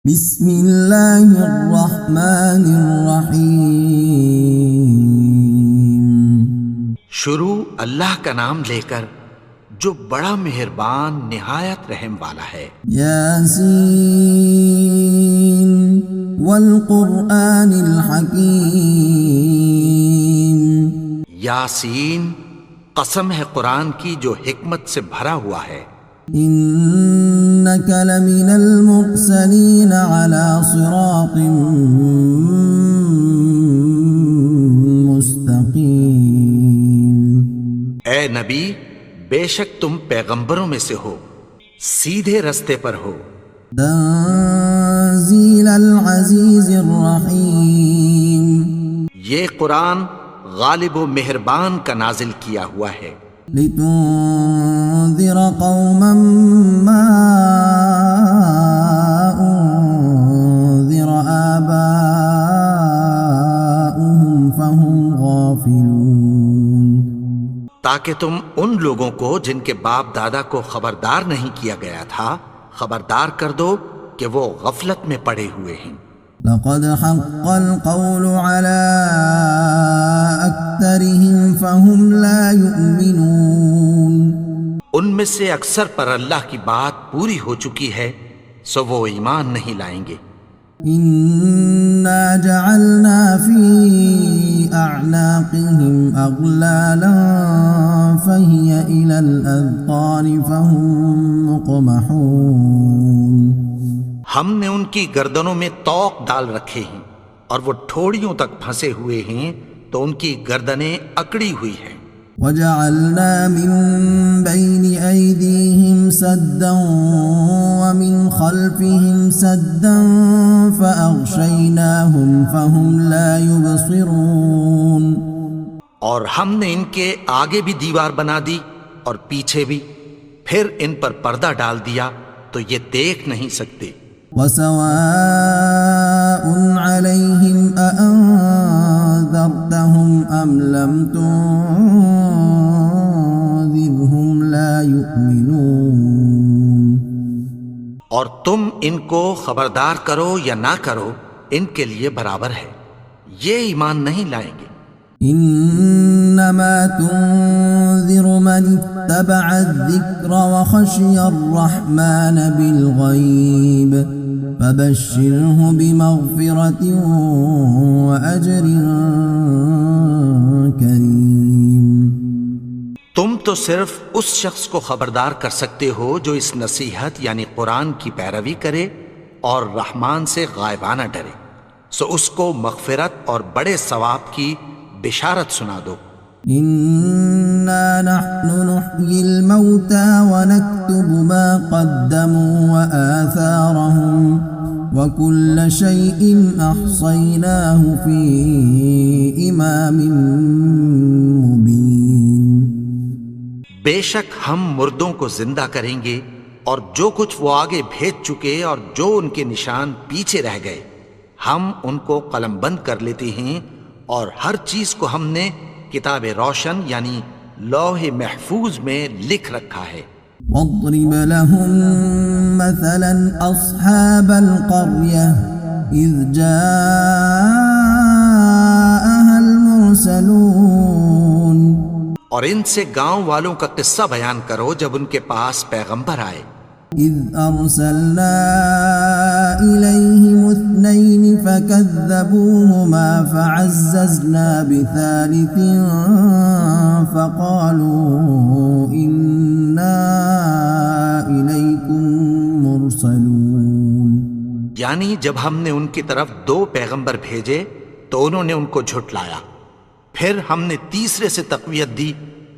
بسم اللہ الرحمن الرحیم۔ شروع اللہ کا نام لے کر جو بڑا مہربان نہایت رحم والا ہے۔ یاسین والقرآن الحکیم۔ یاسین، قسم ہے قرآن کی جو حکمت سے بھرا ہوا ہے۔ انک لمن المرسلین علی صراط مستقیم۔ اے نبی، بے شک تم پیغمبروں میں سے ہو، سیدھے رستے پر ہو۔ تنزیل العزیز الرحیم۔ یہ قرآن غالب و مہربان کا نازل کیا ہوا ہے۔ لتنذر قوما ما انذر آباؤهم فهم غافلون۔ تاکہ تم ان لوگوں کو جن کے باپ دادا کو خبردار نہیں کیا گیا تھا خبردار کر دو کہ وہ غفلت میں پڑے ہوئے ہیں۔ لقد حق القول على أكثرهم فهم لا يؤمنون۔ ان میں سے اکثر پر اللہ کی بات پوری ہو چکی ہے سو وہ ایمان نہیں لائیں گے۔ إنا جعلنا في أعناقهم أغلالا فهي إلى الأذقان فهم مقمحون۔ ہم نے ان کی گردنوں میں طوق ڈال رکھے ہیں اور وہ ٹھوڑیوں تک پھنسے ہوئے ہیں تو ان کی گردنیں اکڑی ہوئی ہیں۔ وجعلنا من بين أيديهم سدا ومن خلفهم سدا فأغشيناهم فهم لا يبصرون۔ اور ہم نے ان کے آگے بھی دیوار بنا دی اور پیچھے بھی، پھر ان پر پردہ ڈال دیا تو یہ دیکھ نہیں سکتے۔ وسواء عليهم أأنذرتهم أم لم تنذرهم لا يؤمنون۔ اور تم ان کو خبردار کرو یا نہ کرو ان کے لیے برابر ہے، یہ ایمان نہیں لائیں گے۔ انما تنذر من اتبع الذکر وخشی الرحمن بالغیب فبشرہ بمغفرۃ واجر کریم۔ تم تو صرف اس شخص کو خبردار کر سکتے ہو جو اس نصیحت یعنی قرآن کی پیروی کرے اور رحمان سے غائبانہ ڈرے، سو اس کو مغفرت اور بڑے ثواب کی بشارت سنا دو۔ انا نحن نحيي الموتى ونكتب ما قدموا وآثارهم وكل شيء أحصيناه في إمام مبين۔ بے شک ہم مردوں کو زندہ کریں گے اور جو کچھ وہ آگے بھیج چکے اور جو ان کے نشان پیچھے رہ گئے ہم ان کو قلم بند کر لیتے ہیں، اور ہر چیز کو ہم نے کتاب روشن یعنی لوح محفوظ میں لکھ رکھا ہے۔ واضرب لهم مثلا أصحاب القرية إذ جاءها المرسلون۔ اور ان سے گاؤں والوں کا قصہ بیان کرو جب ان کے پاس پیغمبر آئے۔ إذ أرسلنا إليهم اثنين فكذبوهما فعززنا بثالث فقالوا إنا إليكم مرسلون۔ یعنی جب ہم نے ان کی طرف دو پیغمبر بھیجے تو انہوں نے ان کو جھٹلایا، پھر ہم نے تیسرے سے تقویت دی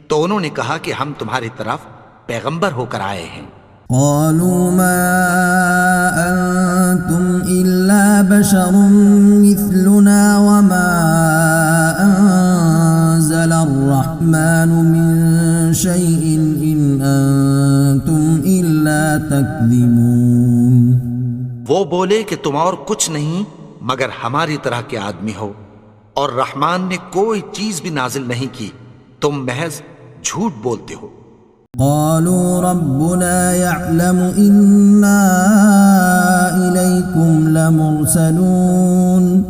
تو انہوں نے کہا کہ ہم تمہاری طرف پیغمبر ہو کر آئے ہیں۔ قالوا ما أنتم إلا بشر مثلنا وما أنزل الرحمن من شيء إن أنتم إلا تكذبون۔ وہ بولے کہ تم اور کچھ نہیں مگر ہماری طرح کے آدمی ہو، اور رحمان نے کوئی چیز بھی نازل نہیں کی، تم محض جھوٹ بولتے ہو۔ قالوا ربنا يعلم إنا إليكم لمرسلون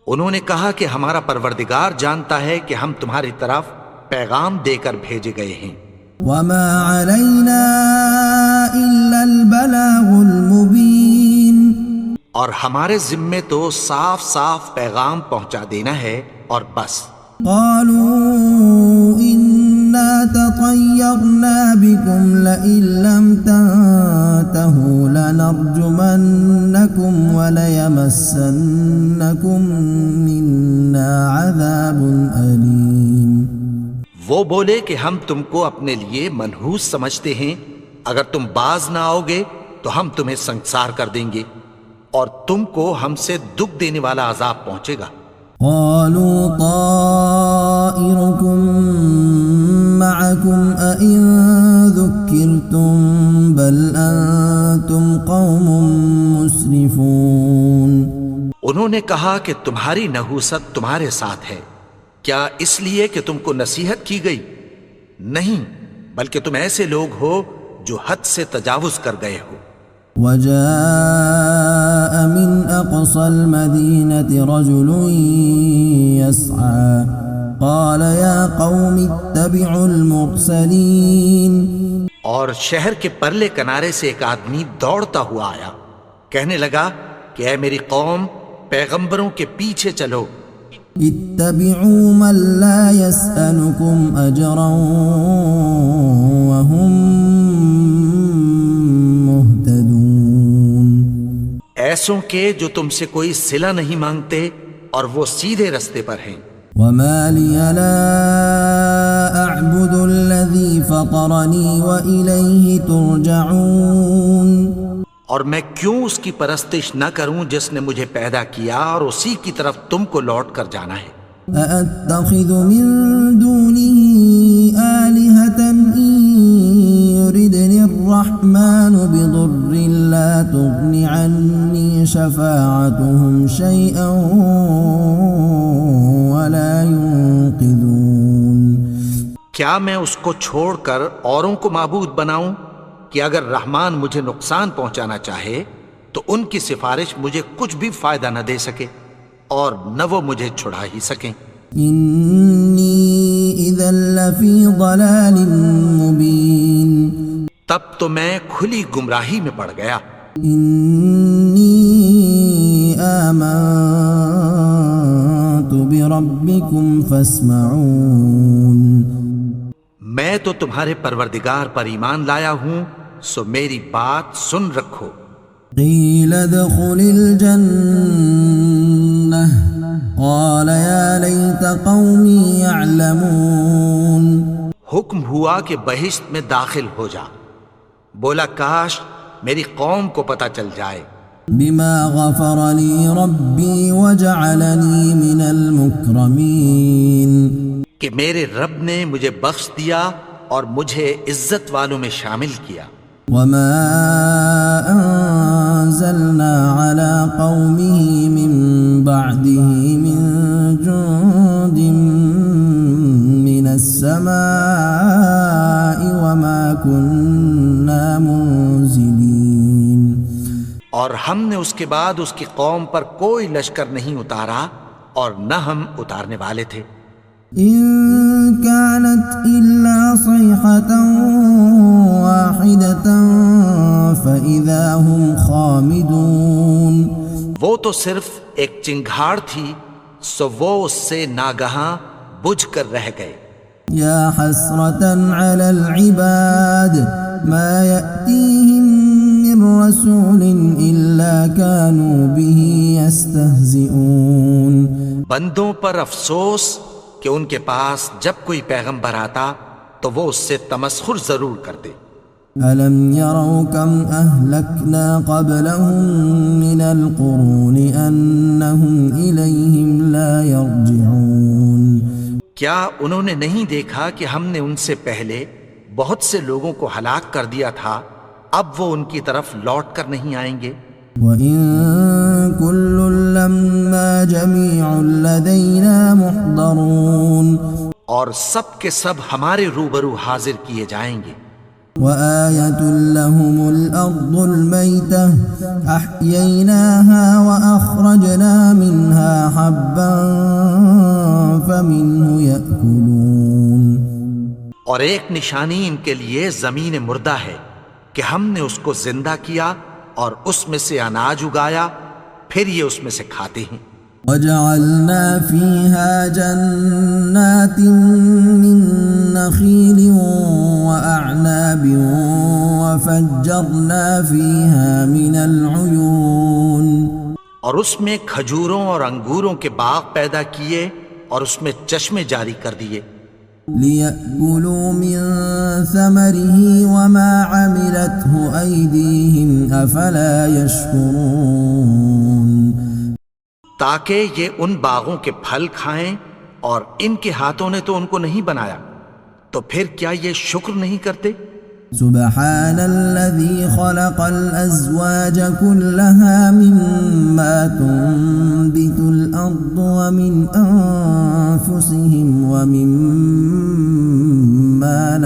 انہوں نے کہا کہ ہمارا پروردگار جانتا ہے کہ ہم تمہاری طرف پیغام دے کر بھیجے گئے ہیں، وما علينا إلا البلاغ المبين اور ہمارے ذمے تو صاف صاف پیغام پہنچا دینا ہے اور بس۔ قالوا إنا تطيرنا بكم لئن لم تنتهوا لنرجمنكم وليمسنكم منا عذاب أليم۔ وہ بولے کہ ہم تم کو اپنے لیے منحوس سمجھتے ہیں، اگر تم باز نہ آؤ گے تو ہم تمہیں سنگسار کر دیں گے اور تم کو ہم سے دکھ دینے والا عذاب پہنچے گا۔ قالوا طائركم معكم أئن ذكرتم بل أنتم قوم مسرفون۔ انہوں نے کہا کہ تمہاری نحوست تمہارے ساتھ ہے، کیا اس لیے کہ تم کو نصیحت کی گئی؟ نہیں، بلکہ تم ایسے لوگ ہو جو حد سے تجاوز کر گئے ہو۔ وجاء من أقصى المدينة رجل يسعى قال يا قوم اتبعوا المرسلين۔ اور شہر کے پرلے کنارے سے ایک آدمی دوڑتا ہوا آیا، کہنے لگا کہ اے میری قوم، پیغمبروں کے پیچھے چلو۔ اتبعوا من لا يسألكم أجرا وهم مهتدون۔ ایسوں کے جو تم سے کوئی صلہ نہیں مانگتے اور وہ سیدھے رستے پر ہیں۔ وما لي لا أعبد الذي فطرني وإليه ترجعون۔ اور میں کیوں اس کی پرستش نہ کروں جس نے مجھے پیدا کیا اور اسی کی طرف تم کو لوٹ کر جانا ہے۔ أأتخذ من دونه آلهة إن يردني الرحمن بضر لا تغن عني شفاعتهم شيئا ولا ينقذون۔ کیا میں اس کو چھوڑ کر اوروں کو معبود بناؤں کہ اگر رحمان مجھے نقصان پہنچانا چاہے تو ان کی سفارش مجھے کچھ بھی فائدہ نہ دے سکے اور نہ وہ مجھے چھڑا ہی سکیں۔ إني إذا لفي ضلال مبين۔ تب تو میں کھلی گمراہی میں پڑ گیا۔ إني آمنت بربكم فاسمعون۔ میں تو تمہارے پروردگار پر ایمان لایا ہوں، سو میری بات سن رکھو۔ قيل ادخل الجنة قال يا ليت قومي يعلمون۔ حکم ہوا کہ بہشت میں داخل ہو جا، بولا کاش میری قوم کو پتہ چل جائے۔ بما غفر لي ربي وجعلني من المكرمين۔ کہ میرے رب نے مجھے بخش دیا اور مجھے عزت والوں میں شامل کیا۔ وما أنزلنا على قومه من بعده من جند من السماء وما كنا منزلين۔ اور ہم نے اس کے بعد اس کی قوم پر کوئی لشکر نہیں اتارا اور نہ ہم اتارنے والے تھے۔ إن كانت إلا صيحة واحدة فإذا هم خامدون۔ وہ تو صرف ایک چنگھاڑ تھی، سو وہ اس سے ناگہاں بجھ کر رہ گئے۔ يا حسرة على العباد ما يأتيهم من رسول إلا كانوا به يستهزئون۔ بندوں پر افسوس کہ ان کے پاس جب کوئی پیغمبر آتا تو وہ اس سے تمسخر ضرور کرتے۔ ألم يروا كم أهلكنا قبلهم من القرون أنهم إليهم لا يرجعون۔ کیا انہوں نے نہیں دیکھا کہ ہم نے ان سے پہلے بہت سے لوگوں کو ہلاک کر دیا تھا، اب وہ ان کی طرف لوٹ کر نہیں آئیں گے؟ وَإِن كُلٌّ لَّمَّا جَمِيعٌ لَّدَيْنَا مُحْضَرُونَ۔ اور سب کے سب ہمارے روبرو حاضر کیے جائیں گے۔ وآية لهم الأرض الميتة أحييناها وأخرجنا منها حبا فمنه يأكلون. اور ایک نشانی ان کے لیے زمین مردہ ہے کہ ہم نے اس کو زندہ کیا اور اس میں سے اناج اگایا، پھر یہ اس میں سے کھاتے ہیں. وجعلنا فيها جنات من نخيل وأعناب وفجرنا فيها من العيون. اور اس میں کھجوروں اور انگوروں کے باغ پیدا کیے اور اس میں چشمے جاری کر دیے. ليأكلوا من ثمره وما عملته أيديهم أفلا يشكرون. تاکہ یہ ان باغوں کے پھل کھائیں اور ان کے ہاتھوں نے تو ان کو نہیں بنایا، تو پھر کیا یہ شکر نہیں کرتے؟ سبحان الذي خلق الأزواج كلها مما تنبت الأرض ومن أنفسهم ومما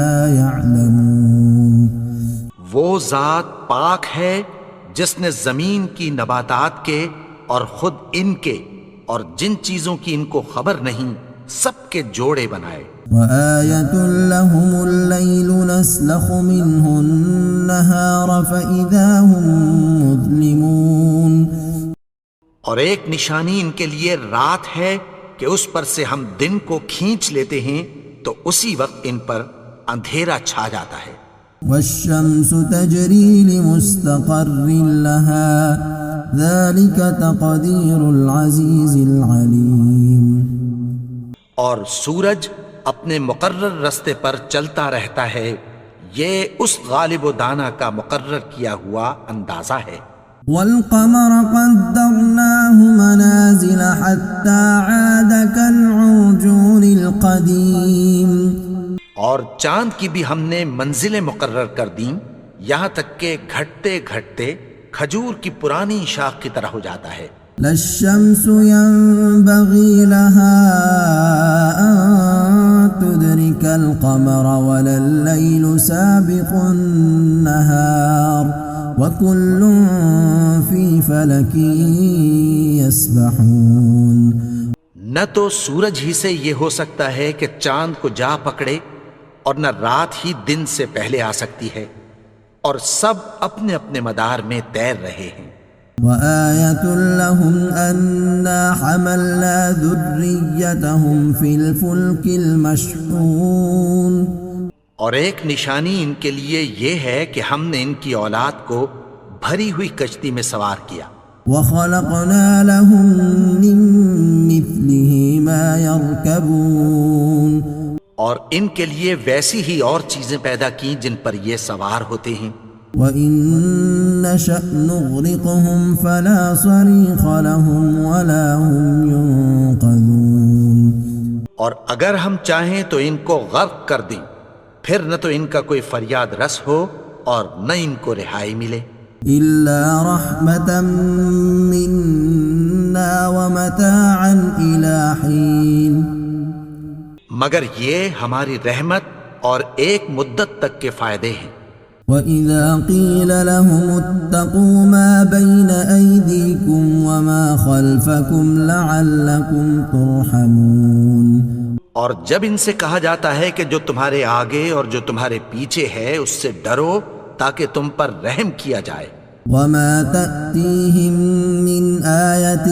لا يعلمون. وہ ذات پاک ہے جس نے زمین کی نباتات کے اور خود ان کے اور جن چیزوں کی ان کو خبر نہیں سب کے جوڑے بنائے. وآية لهم الليل نسلخ منه النهار فإذا هم مظلمون. اور ایک نشانی ان کے لیے رات ہے کہ اس پر سے ہم دن کو کھینچ لیتے ہیں تو اسی وقت ان پر اندھیرا چھا جاتا ہے. والشمس تجري لمستقر لها ذلك تقدير العزيز العليم. اور سورج اپنے مقرر رستے پر چلتا رہتا ہے، یہ اس غالب و دانا کا مقرر کیا ہوا اندازہ ہے. والقمر قدرناه منازل حتى عاد كالعرجون القديم. اور چاند کی بھی ہم نے منزلیں مقرر کر دیں یہاں تک کہ گھٹتے گھٹتے کھجور کی پرانی شاخ کی طرح ہو جاتا ہے. لا الشمس ينبغي لها أن تدرك القمر ولا الليل سابق النهار وكل في فلك يسبحون. نہ تو سورج ہی سے یہ ہو سکتا ہے کہ چاند کو جا پکڑے اور نہ رات ہی دن سے پہلے آ سکتی ہے، اور سب اپنے اپنے مدار میں تیر رہے ہیں. وآية لهم أنا حملنا ذريتهم في الفلك المشحون. اور ایک نشانی ان کے لیے یہ ہے کہ ہم نے ان کی اولاد کو بھری ہوئی کشتی میں سوار کیا. وخلقنا لهم من مثله ما يركبون. اور ان کے لیے ویسی ہی اور چیزیں پیدا کی جن پر یہ سوار ہوتے ہیں. وَإِن نَّشَأْ نُغْرِقْهُمْ فَلَا صَرِيخَ لَهُمْ وَلَا هُمْ يُنقَذُونَ. اور اگر ہم چاہیں تو ان کو غرق کر دیں، پھر نہ تو ان کا کوئی فریاد رس ہو اور نہ ان کو رہائی ملے. إِلَّا رَحْمَةً مِّنَّا وَمَتَاعًا إِلَىٰ حِينٍ. مگر یہ ہماری رحمت اور ایک مدت تک کے فائدے ہیں. وَإِذَا قِيلَ لَهُمُ اتَّقُوا مَا بَيْنَ أَيْدِيكُمْ وَمَا خَلْفَكُمْ لَعَلَّكُمْ تُرْحَمُونَ. اور جب ان سے کہا جاتا ہے کہ جو تمہارے آگے اور جو تمہارے پیچھے ہے اس سے ڈرو تاکہ تم پر رحم کیا جائے. وَمَا تَأْتِيهِم مِّنْ آيَةٍ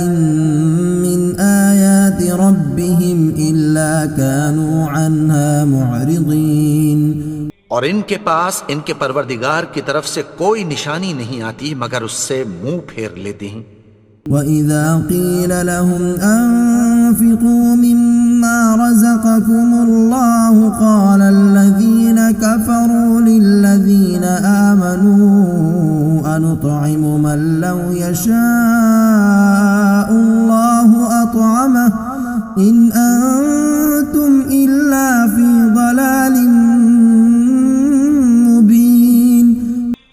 مِّنْ آيَاتِ رَبِّهِمْ إِلَّا كَانُوا عَنْهَا مُعْرِضِينَ. اور ان کے پاس ان کے پروردگار کی طرف سے کوئی نشانی نہیں آتی مگر اس سے منہ پھیر لیتے ہیں. وَإِذَا قِيلَ لَهُمْ أَنفِقُوا مِمَّا رَزَقَكُمُ اللَّهُ قَالَ الَّذِينَ كَفَرُوا لِلَّذِينَ آمَنُوا أَنُطْعِمُ مَن لَّوْ يَشَاءُ اللَّهُ أَطْعَمَهُ إِنْ أَنتُمْ إِلَّا فِي ضَلَالٍ مُّبِينٍ.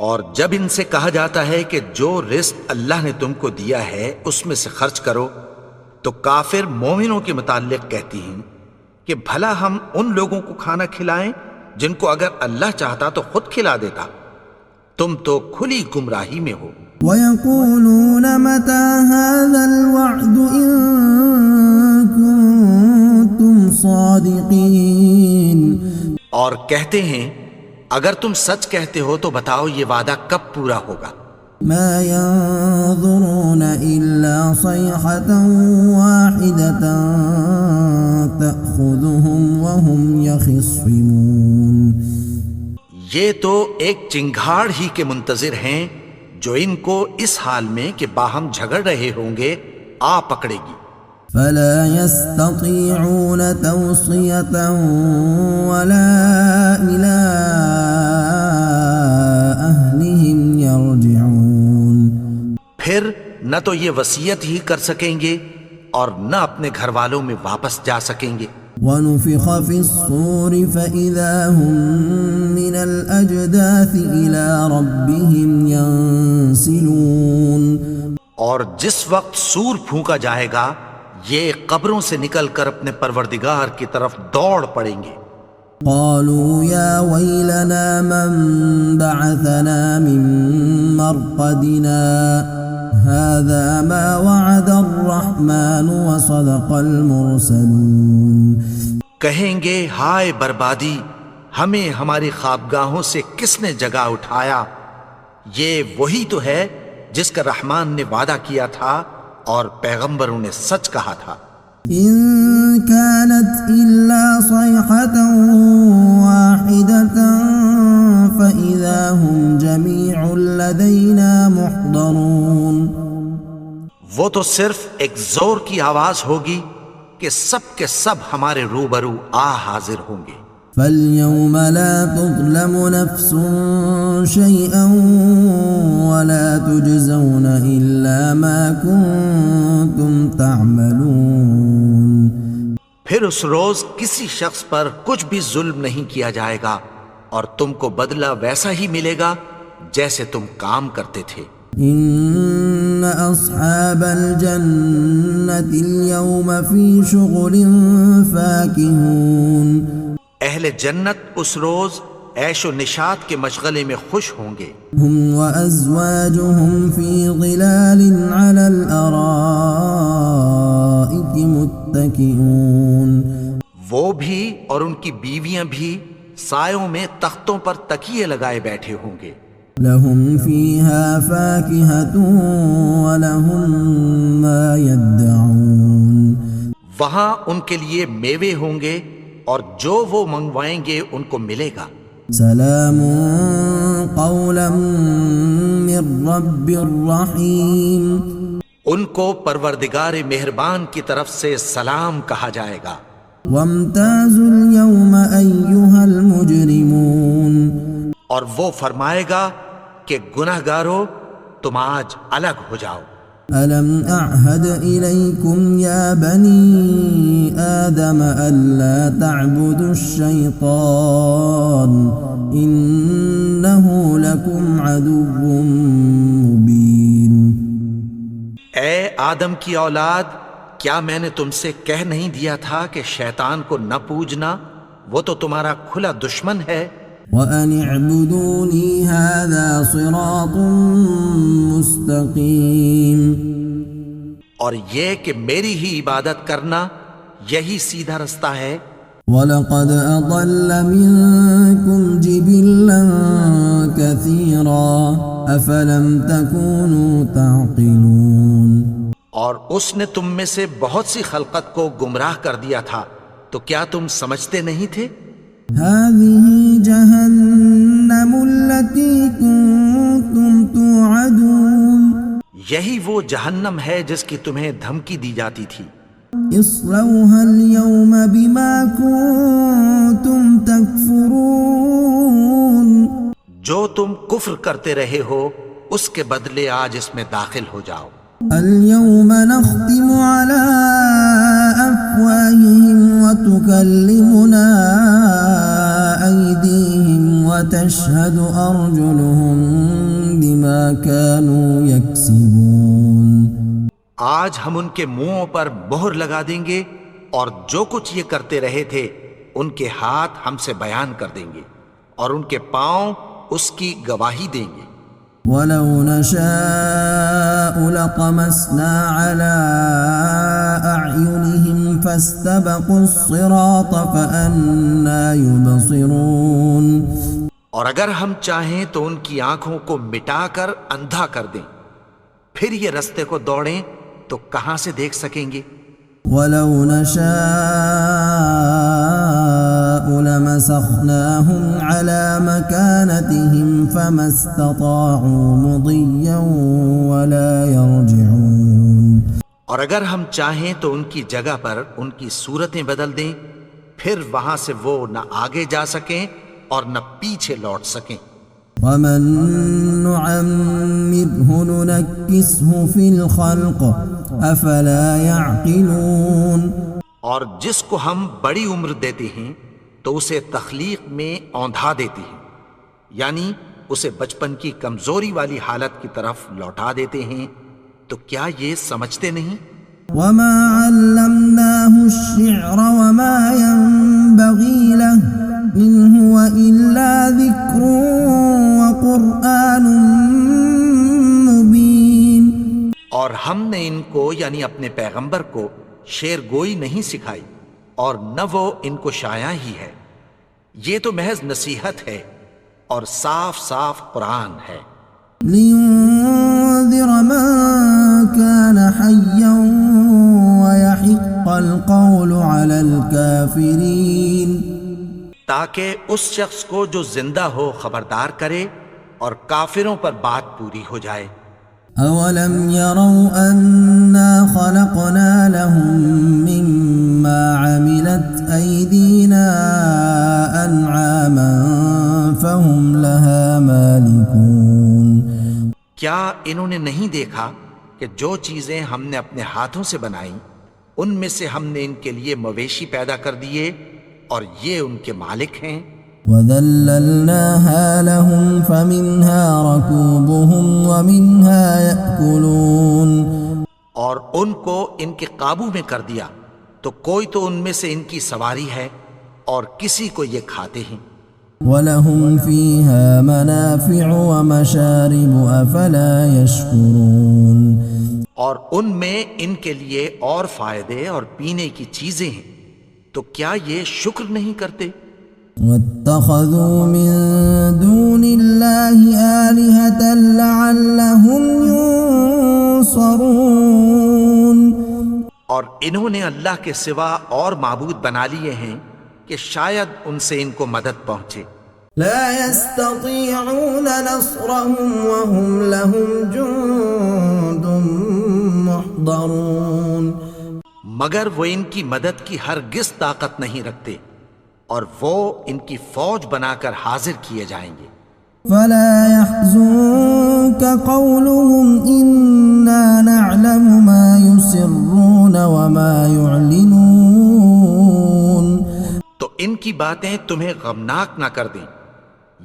اور جب ان سے کہا جاتا ہے کہ جو رزق اللہ نے تم کو دیا ہے اس میں سے خرچ کرو تو کافر مومنوں کے متعلق کہتی ہیں کہ بھلا ہم ان لوگوں کو کھانا کھلائیں جن کو اگر اللہ چاہتا تو خود کھلا دیتا. تم تو کھلی گمراہی میں ہو. وَيَقُولُونَ مَتَى هَذَا الْوَعْدُ إِن كُنتُمْ صَادِقِينَ. اور کہتے ہیں اگر تم سچ کہتے ہو تو بتاؤ یہ وعدہ کب پورا ہوگا. مَا يَنظُرُونَ إِلَّا صَيْحَةً وَاحِدَةً تَأْخُذُهُمْ وَهُمْ يَخِصِّمُونَ. یہ تو ایک چنگھاڑ ہی کے منتظر ہیں جو ان کو اس حال میں کہ باہم جھگڑ رہے ہوں گے آ پکڑے گی. فَلَا يَسْتَطِيعُونَ تَوْصِيَةً وَلَا إِلَىٰ أَهْلِهِمْ يَرْجِعُونَ. پھر نہ تو یہ وصیت ہی کر سکیں گے اور نہ اپنے گھر والوں میں واپس جا سکیں گے. وَنُفِخَ فِي الصُّورِ فَإِذَا هُم مِّنَ الْأَجْدَاثِ إِلَىٰ رَبِّهِمْ يَنسِلُونَ. اور جس وقت سور پھونکا جائے گا یہ قبروں سے نکل کر اپنے پروردگار کی طرف دوڑ پڑیں گے. قالوا يا ويلنا من بعثنا من مرقدنا هذا ما وعد الرحمن وصدق المرسلون. کہیں گے ہائے بربادی، ہمیں ہماری خوابگاہوں سے کس نے جگا اٹھایا. یہ وہی تو ہے جس کا رحمان نے وعدہ کیا تھا اور پیغمبروں نے سچ کہا تھا. إن كانت إلا صيحة واحدة فإذا هم جميع لدينا محضرون. وہ تو صرف ایک زور کی آواز ہوگی کہ سب کے سب ہمارے روبرو حاضر ہوں گے. فَالْيَوْمَ لَا تُظْلَمُ نَفْسٌ شَيْئًا وَلَا تُجْزَوْنَ إِلَّا مَا كُنتُمْ تَعْمَلُونَ. پھر اس روز کسی شخص پر کچھ بھی ظلم نہیں کیا جائے گا اور تم کو بدلہ ویسا ہی ملے گا جیسے تم کام کرتے تھے. إِنَّ أَصْحَابَ الْجَنَّةِ الْيَوْمَ فِي شُغُلٍ فَاكِهُونَ. اہل جنت اس روز عیش و نشاط کے مشغلے میں خوش ہوں گے. هم وأزواجهم في ظلال على الأرائك متكئون. وہ بھی اور ان کی بیویاں بھی سایوں میں تختوں پر تکیے لگائے بیٹھے ہوں گے. لهم فيها فاكهة ولهم ما يدعون. وہاں ان کے لیے میوے ہوں گے اور جو وہ منگوائیں گے ان کو ملے گا. سلام قولا من رب الرحیم. ان کو پروردگار مہربان کی طرف سے سلام کہا جائے گا. وامتازوا اليوم أيها المجرمون. اور وہ فرمائے گا کہ گنہگارو تم آج الگ ہو جاؤ. ألم أعهد إليكم يا بني آدم ألا تعبدوا الشيطان إنه لكم عدو مبين. اے آدم کی اولاد، کیا میں نے تم سے کہہ نہیں دیا تھا کہ شیطان کو نہ پوجنا، وہ تو تمہارا کھلا دشمن ہے. وَأَنِ اعْبُدُونِي هَذَا صِرَاطٌ مُسْتَقِيمٌ. اور یہ کہ میری ہی عبادت کرنا یہی سیدھا رستہ ہے. وَلَقَدْ أَضَلَّ مِنكُمْ جِبِلًّا كَثِيرًا أَفَلَمْ تَكُونُوا تَعْقِلُونَ. اور اس نے تم میں سے بہت سی خلقت کو گمراہ کر دیا تھا، تو کیا تم سمجھتے نہیں تھے؟ هذه جهنم التي كنتم توعدون. یہی وہ جہنم ہے جس کی تمہیں دھمکی دی جاتی تھی. اصلوها اليوم بما كنتم تكفرون. جو تم کفر کرتے رہے ہو اس کے بدلے آج اس میں داخل ہو جاؤ. اليوم نختم على أفواههم وتكلمنا أيديهم وتشهد أرجلهم بما كانوا يكسبون. آج ہم ان کے منہوں پر مہر لگا دیں گے اور جو کچھ یہ کرتے رہے تھے ان کے ہاتھ ہم سے بیان کر دیں گے اور ان کے پاؤں اس کی گواہی دیں گے۔ وَلَوْ نَشَاءُ لَطَمَسْنَا عَلَىٰ أَعْيُنِهِمْ فَاسْتَبَقُوا الصِّرَاطَ فَأَنَّىٰ يُبْصِرُونَ۔ اور اگر ہم چاہیں تو ان کی آنکھوں کو مٹا کر اندھا کر دیں، پھر یہ رستے کو دوڑیں تو کہاں سے دیکھ سکیں گے؟ وَلَوْ نَشَاءُ لَمَسَخْنَاهُمْ عَلَىٰ مَكَانَتِهِمْ فَمَا اسْتَطَاعُوا مُضِيًّا وَلَا يَرْجِعُونَ۔ اور اگر ہم چاہیں تو ان کی جگہ پر ان کی صورتیں بدل دیں، پھر وہاں سے وہ نہ آگے جا سکیں اور نہ پیچھے لوٹ سکیں۔ وَمَن نُّعَمِّرْهُ نُنَكِّسْهُ فِي الْخَلْقِ أَفَلَا يَعْقِلُونَ۔ اور جس کو ہم بڑی عمر دیتے ہیں تو اسے تخلیق میں اوندھا دیتے ہیں، یعنی اسے بچپن کی کمزوری والی حالت کی طرف لوٹا دیتے ہیں، تو کیا یہ سمجھتے نہیں؟ وَمَا عَلَّمْنَاهُ الشِّعْرَ وَمَا يَنبَغِي لَهُ إِنْ هُوَ إِلَّا ذِكْرٌ وَقُرْآنٌ مُبِينٌ۔ اور ہم نے ان کو یعنی اپنے پیغمبر کو شعر گوئی نہیں سکھائی، اور نہ وہ ان کو شایع ہی ہے، یہ تو محض نصیحت ہے اور صاف صاف قرآن ہے۔ لِيُنذِرَ مَن كَانَ حَيًّا وَيَحِقَّ الْقَوْلُ عَلَى الْكَافِرِينَ، تاکہ اس شخص کو جو زندہ ہو خبردار کرے اور کافروں پر بات پوری ہو جائے۔ أَوَلَمْ يَرَوْا أَنَّا خَلَقْنَا لَهُم مِّمَّا عَمِلَتْ أَيْدِينَا أَنْعَامًا فَهُمْ لَهَا مَالِكُونَ۔ کیا انہوں نے نہیں دیکھا کہ جو چیزیں ہم نے اپنے ہاتھوں سے بنائیں ان میں سے ہم نے ان کے لیے مویشی پیدا کر دیے اور یہ ان کے مالک ہیں۔ وَذَلَّلْنَاهَا لَهُمْ فَمِنْهَا رَكُوبُهُمْ وَمِنْهَا يَأْكُلُونَ۔ اور ان کو ان کے قابو میں کر دیا تو کوئی تو ان میں سے ان کی سواری ہے اور کسی کو یہ کھاتے ہیں۔ وَلَهُمْ فِيهَا مَنَافِعُ وَمَشَارِبُ أَفَلَا يَشْكُرُونَ۔ اور ان میں ان کے لیے اور فائدے اور پینے کی چیزیں ہیں، تو کیا یہ شکر نہیں کرتے؟ وَاتَّخَذُوا مِن دُونِ اللَّهِ آلِهَةً لَعَلَّهُمْ يُنصَرُونَ۔ اور انہوں نے اللہ کے سوا اور معبود بنا لیے ہیں کہ شاید ان سے ان کو مدد پہنچے۔ لا يستطيعون نصرهم وهم لهم جند محضرون۔ مگر وہ ان کی مدد کی ہرگز طاقت نہیں رکھتے اور وہ ان کی فوج بنا کر حاضر کیے جائیں گے۔ فلا يحزنك قولهم إنا نعلم ما يسرون وما يعلنون۔ تو ان کی باتیں تمہیں غمناک نہ کر دیں،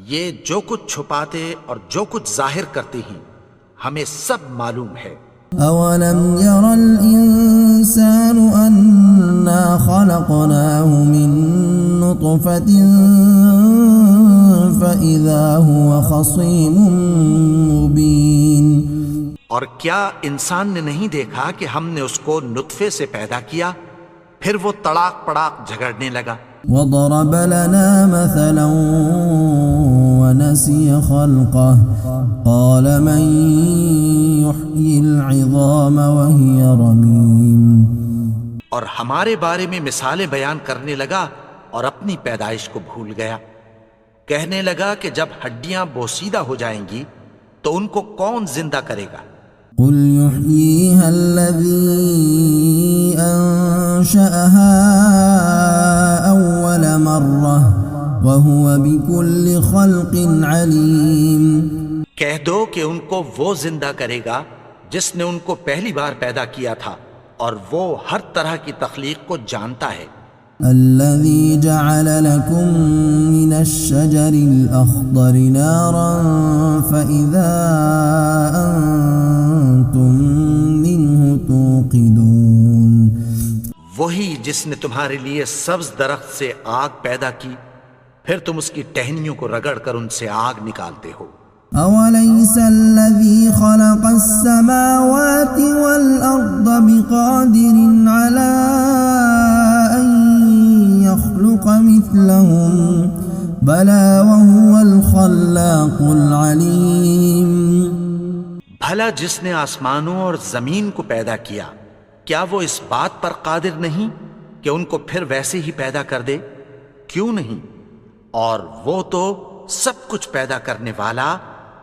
یہ جو کچھ چھپاتے اور جو کچھ ظاہر کرتے ہیں ہمیں سب معلوم ہے۔ أولم ير الإنسان أنا خلقناه من نطفة فإذا هو خصيم مبين۔ اور کیا انسان نے نہیں دیکھا کہ ہم نے اس کو نطفے سے پیدا کیا، پھر وہ تڑاک پڑاک جھگڑنے لگا۔ وضرب لنا مثلا ونسي خلقه قال من يحيي العظام وهي رميم۔ اور ہمارے بارے میں مثالیں بیان کرنے لگا اور اپنی پیدائش کو بھول گیا، کہنے لگا کہ جب ہڈیاں بوسیدہ ہو جائیں گی تو ان کو کون زندہ کرے گا؟ قل يحييها الذي أنشأها أول مرة وهو بكل خلق عليم۔ کہہ دو کہ ان کو وہ زندہ کرے گا جس نے ان کو پہلی بار پیدا کیا تھا اور وہ ہر طرح کی تخلیق کو جانتا ہے۔ الذي جعل لكم من الشجر الأخضر نارا فإذا أنتم منه توقدون۔ وہی جس نے تمہارے لیے سبز درخت سے آگ پیدا کی، پھر تم اس کی ٹہنیوں کو رگڑ کر ان سے آگ نکالتے ہو۔ أوليس الذي خلق السماوات والأرض بقادر على أن يخلق مثلهم بلى وهو الخلاق العليم۔ بھلا جس نے آسمانوں اور زمین کو پیدا کیا، کیا وہ اس بات پر قادر نہیں کہ ان کو پھر ویسے ہی پیدا کر دے؟ کیوں نہیں؟ اور وہ تو سب کچھ پیدا کرنے والا،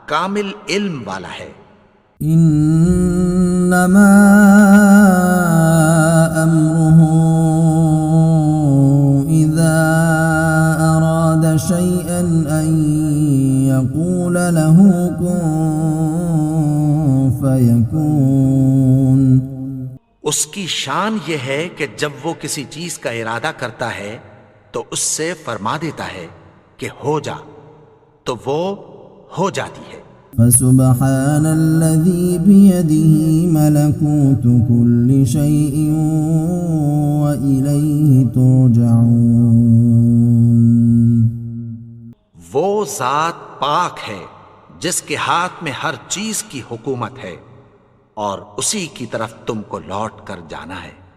کامل علم والا ہے۔ انما امره اذا اراد شيئا ان يقول له كن فيكون۔ اس کی شان یہ ہے کہ جب وہ کسی چیز کا ارادہ کرتا ہے تو اس سے فرما دیتا ہے کہ ہو جا، تو وہ ہو جاتی ہے۔ فسبحان الذي بيده ملكوت كل شيء وإليه ترجعون۔ وہ ذات پاک ہے جس کے ہاتھ میں ہر چیز کی حکومت ہے، اور اسی کی طرف تم کو لوٹ کر جانا ہے۔